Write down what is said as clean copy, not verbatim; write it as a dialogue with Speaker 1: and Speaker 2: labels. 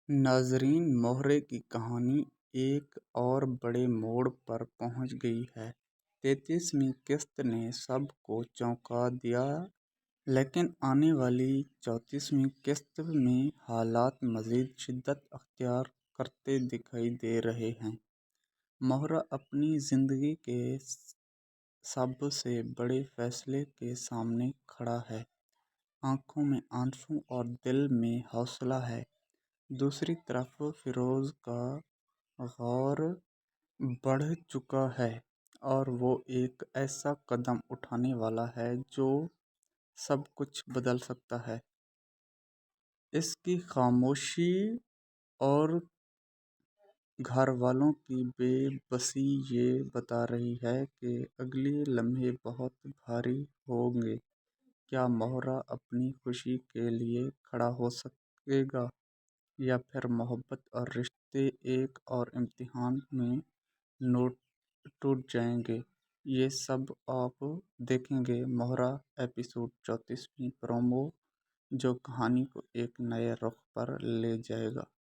Speaker 1: नाज़रीन, मोहरे की कहानी एक और बड़े मोड़ पर पहुंच गई है। 33वीं किस्त ने सबको चौंका दिया, लेकिन आने वाली 34वीं किस्त में हालात मज़ीद शिद्दत अख्तियार करते दिखाई दे रहे हैं। मोहरा अपनी ज़िंदगी के सबसे बड़े फैसले के सामने खड़ा है। आंखों में आंसू और दिल में हौसला है। दूसरी तरफ फिरोज का गौर बढ़ चुका है और वो एक ऐसा कदम उठाने वाला है जो सब कुछ बदल सकता है। इसकी खामोशी और घर वालों की बेबसी ये बता रही है कि अगले लम्हे बहुत भारी होंगे। क्या मोहरा अपनी खुशी के लिए खड़ा हो सकेगा, या फिर मोहब्बत और रिश्ते एक और इम्तिहान में नोट टूट जाएंगे? ये सब आप देखेंगे मोहरा एपिसोड 34वीं प्रोमो, जो कहानी को एक नए रुख पर ले जाएगा।